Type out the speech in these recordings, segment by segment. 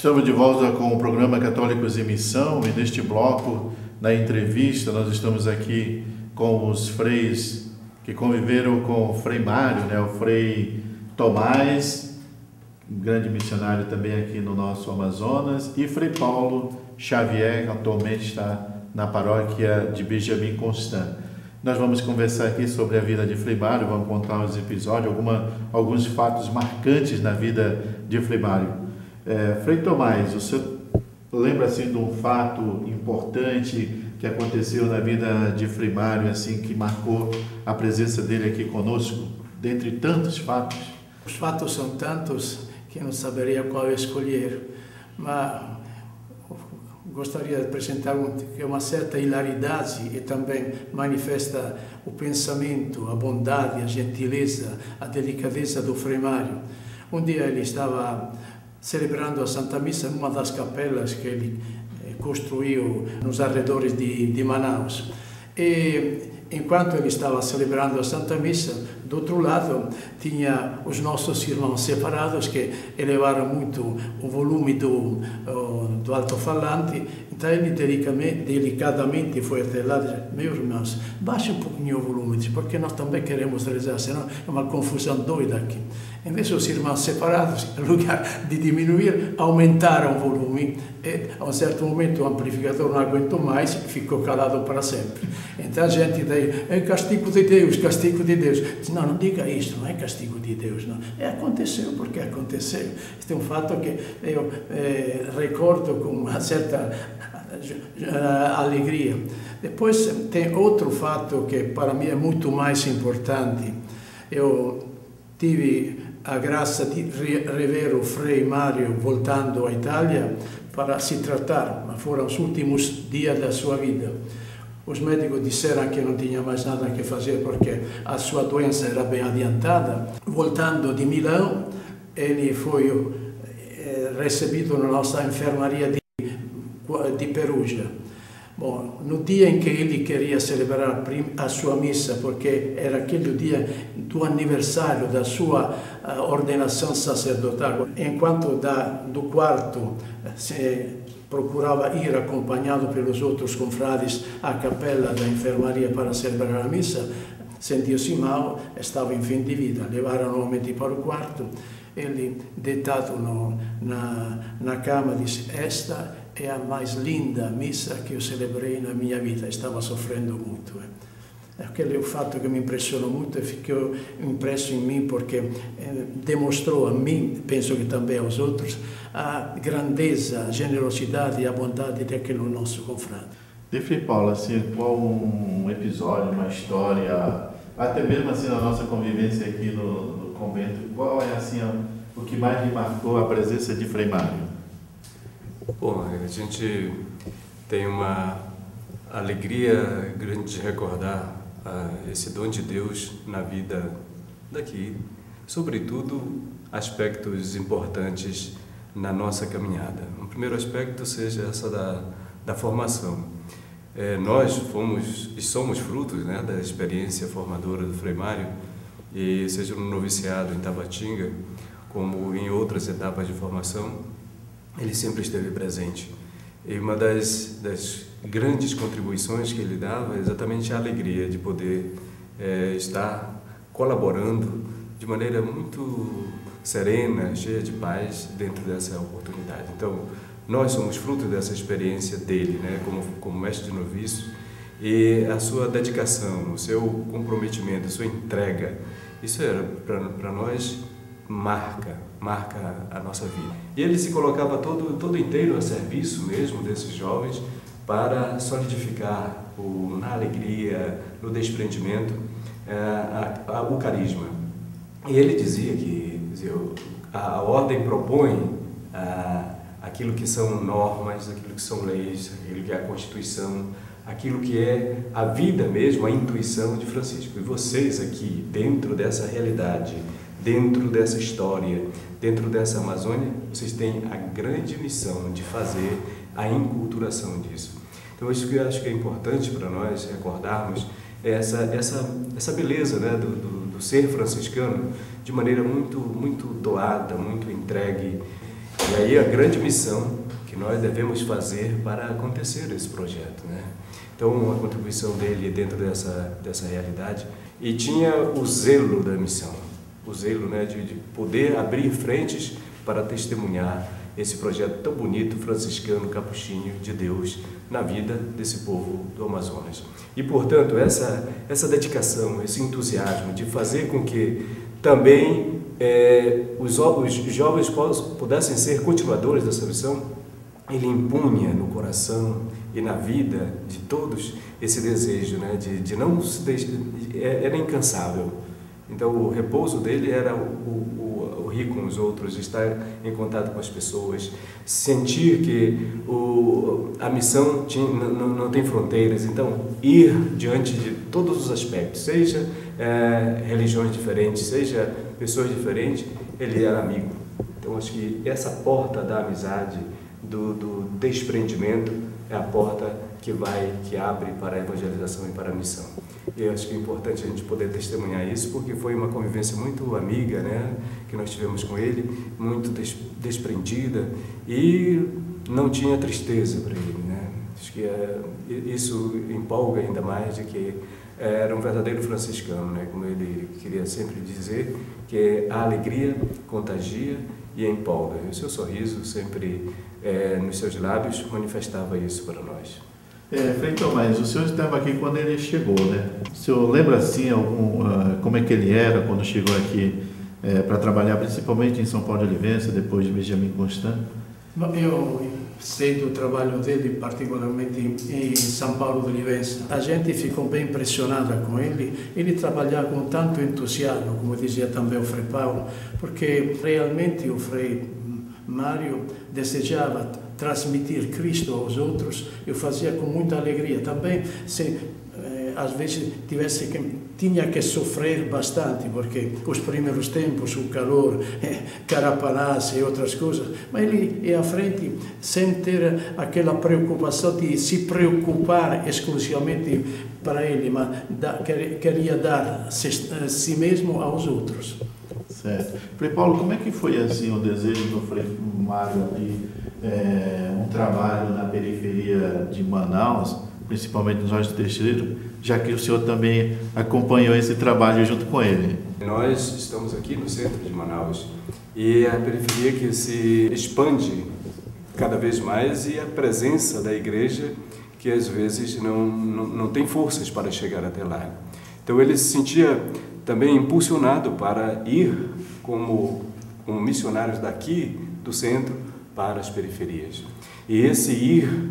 Estamos de volta com o programa Católicos em Missão e neste bloco, na entrevista, nós estamos aqui com os freis que conviveram com o Frei Mário, o Frei Tomás, um grande missionário também aqui no nosso Amazonas, e Frei Paulo Xavier, que atualmente está na paróquia de Benjamin Constant. Nós vamos conversar aqui sobre a vida de Frei Mário, vamos contar uns episódios, alguns fatos marcantes na vida de Frei Mário. Frei Tomás, o senhor lembra assim de um fato importante que aconteceu na vida de Frei Mário, assim, que marcou a presença dele aqui conosco, dentre tantos fatos? Os fatos são tantos que não saberia qual escolher, mas gostaria de apresentar que é uma certa hilaridade e também manifesta o pensamento, a bondade, a gentileza, a delicadeza do Frei Mário. Um dia ele estava celebrando a Santa Missa numa das capelas que ele construiu nos arredores de Manaus. E enquanto ele estava celebrando a Santa Missa, do outro lado tinha os nossos irmãos separados que elevaram muito o volume do alto-falante. Então ele delicadamente foi até lá e disse: meus irmãos, baixe um pouquinho o volume, porque nós também queremos rezar, senão é uma confusão doida aqui. Em vez dos irmãos separados, em lugar de diminuir, aumentaram o volume e a um certo momento o amplificador não aguentou mais e ficou calado para sempre. Então a gente daí, é castigo de Deus, castigo de Deus. Diz: não diga isto, não é castigo de Deus, não. Aconteceu porque aconteceu. Este é um fato que eu recordo com uma certa alegria. Depois tem outro fato que para mim é muito mais importante. Eu tive a graça de rever o Frei Mário voltando à Itália para se tratar, mas foram os últimos dias da sua vida. Os médicos disseram que não tinha mais nada a fazer porque a sua doença era bem adiantada. Voltando de Milão, ele foi recebido na nossa enfermaria de Perugia. Bom, no dia em que ele queria celebrar a sua missa, porque era aquele dia do aniversário da sua ordenação sacerdotal, enquanto do quarto se procurava ir acompanhado pelos outros confrades à capela da enfermaria para celebrar a missa, sentiu-se mal, estava em fim de vida. Levaram novamente para o quarto. Ele, deitado na cama, disse: esta é a mais linda missa que eu celebrei na minha vida. Estava sofrendo muito. Aquele é o fato que me impressionou muito e ficou impresso em mim, porque demonstrou a mim, penso que também aos outros, a grandeza, a generosidade e a bondade daquele nosso confrade. De Frei Paulo, assim, qual um episódio, uma história, até mesmo assim na nossa convivência aqui no convento, qual é assim o que mais lhe marcou a presença de Frei Mário? Bom, a gente tem uma alegria grande de recordar esse dom de Deus na vida daqui, sobretudo aspectos importantes na nossa caminhada. O primeiro aspecto seja essa da formação. Nós fomos e somos frutos, da experiência formadora do Frei Mário, e seja no noviciado em Tabatinga, como em outras etapas de formação, ele sempre esteve presente. E uma das grandes contribuições que ele dava é exatamente a alegria de poder estar colaborando de maneira muito serena, cheia de paz dentro dessa oportunidade. Então, nós somos fruto dessa experiência dele, como mestre de novício, e a sua dedicação, o seu comprometimento, a sua entrega, isso era para nós marca a nossa vida. E ele se colocava todo inteiro a serviço mesmo desses jovens para solidificar na alegria, no desprendimento, o carisma. E ele dizia que a ordem propõe aquilo que são normas, aquilo que são leis, aquilo que é a Constituição, aquilo que é a vida mesmo, a intuição de Francisco. E vocês aqui, dentro dessa realidade, dentro dessa história, dentro dessa Amazônia, vocês têm a grande missão de fazer a enculturação disso. Então, isso que eu acho que é importante para nós recordarmos é essa beleza do ser franciscano de maneira muito doada, muito entregue. E aí a grande missão que nós devemos fazer para acontecer esse projeto, né? Então, a contribuição dele dentro dessa realidade. E tinha o zelo da missão, o zelo, né, de poder abrir frentes para testemunhar esse projeto tão bonito, franciscano, capuchinho, de Deus, na vida desse povo do Amazonas. E, portanto, essa dedicação, esse entusiasmo de fazer com que também os jovens pudessem ser continuadores dessa missão, ele impunha no coração e na vida de todos esse desejo, né, de não se deixar, era incansável. Então o repouso dele era o rir com os outros, estar em contato com as pessoas, sentir que a missão não tem fronteiras. Então ir diante de todos os aspectos, seja religiões diferentes, seja pessoas diferentes, ele era amigo. Então acho que essa porta da amizade, do desprendimento, é a porta que abre para a evangelização e para a missão. E eu acho que é importante a gente poder testemunhar isso, porque foi uma convivência muito amiga, né, que nós tivemos com ele, muito desprendida, e não tinha tristeza para ele, né. Acho que isso empolga ainda mais de que era um verdadeiro franciscano, né, como ele queria sempre dizer, que a alegria contagia e empolga. E o seu sorriso sempre nos seus lábios manifestava isso para nós. Frei Tomás, o senhor estava aqui quando ele chegou, né? O senhor lembra assim como é que ele era quando chegou aqui para trabalhar, principalmente em São Paulo de Olivença, depois de Benjamin Constant? Eu sei do trabalho dele, particularmente em São Paulo de Olivença. A gente ficou bem impressionada com ele. Ele trabalhava com tanto entusiasmo, como dizia também o Frei Paulo, porque realmente o Frei Mário desejava transmitir Cristo aos outros. Eu fazia com muita alegria. Também, às vezes, tinha que sofrer bastante, porque os primeiros tempos, o calor, carapalas e outras coisas, mas ele ia à frente sem ter aquela preocupação de se preocupar exclusivamente para ele, mas queria dar si mesmo aos outros. Certo. Frei Paulo, como é que foi assim o desejo do Frei Mário de um trabalho na periferia de Manaus, principalmente nos Olhos do Teixeira, já que o senhor também acompanhou esse trabalho junto com ele? Nós estamos aqui no centro de Manaus e a periferia que se expande cada vez mais, e a presença da igreja que às vezes não tem forças para chegar até lá. Então ele se sentia também impulsionado para ir como missionários daqui do centro para as periferias. E esse ir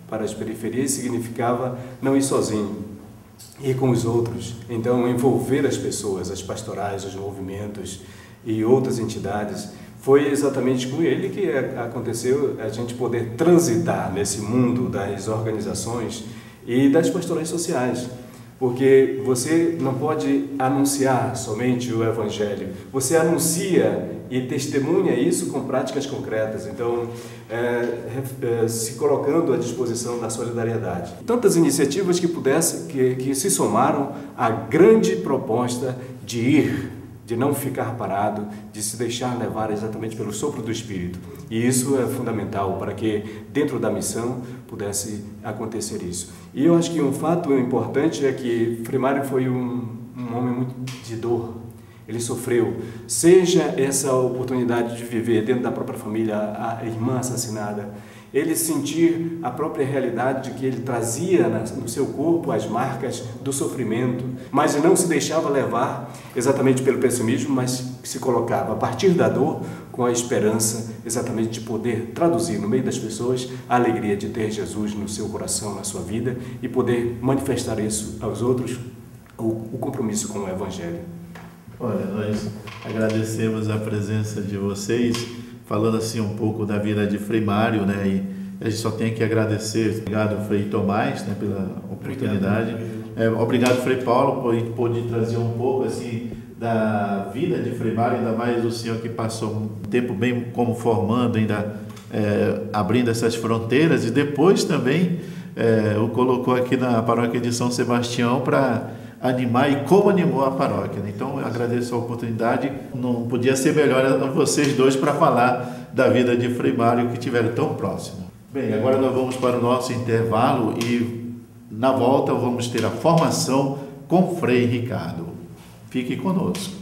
para as periferias significava não ir sozinho, ir com os outros. Então envolver as pessoas, as pastorais, os movimentos e outras entidades. Foi exatamente com ele que aconteceu a gente poder transitar nesse mundo das organizações e das pastorais sociais. Porque você não pode anunciar somente o Evangelho, você anuncia e testemunha isso com práticas concretas. Então, se colocando à disposição da solidariedade. Tantas iniciativas que se somaram à grande proposta de ir, de não ficar parado, de se deixar levar exatamente pelo sopro do Espírito. E isso é fundamental para que, dentro da missão, pudesse acontecer isso. E eu acho que um fato importante é que Frei Mário foi um homem muito de dor. Ele sofreu, seja essa oportunidade de viver dentro da própria família, a irmã assassinada, ele sentir a própria realidade de que ele trazia no seu corpo as marcas do sofrimento, mas não se deixava levar exatamente pelo pessimismo, mas se colocava a partir da dor com a esperança exatamente de poder traduzir no meio das pessoas a alegria de ter Jesus no seu coração, na sua vida, e poder manifestar isso aos outros, o compromisso com o Evangelho. Olha, nós agradecemos a presença de vocês, falando assim um pouco da vida de Frei Mário, né? E a gente só tem que agradecer. Obrigado, Frei Tomás, né, pela oportunidade. Obrigado, Frei Paulo, por poder trazer um pouco assim da vida de Frei Mário, ainda mais o senhor que passou um tempo bem como formando, ainda abrindo essas fronteiras, e depois também o colocou aqui na paróquia de São Sebastião para animar e como animou a paróquia. Então, eu agradeço a oportunidade. Não podia ser melhor vocês dois para falar da vida de Frei Mário, que estiveram tão próximo. Bem, agora nós vamos para o nosso intervalo e na volta vamos ter a formação com Frei Ricardo. Fique conosco.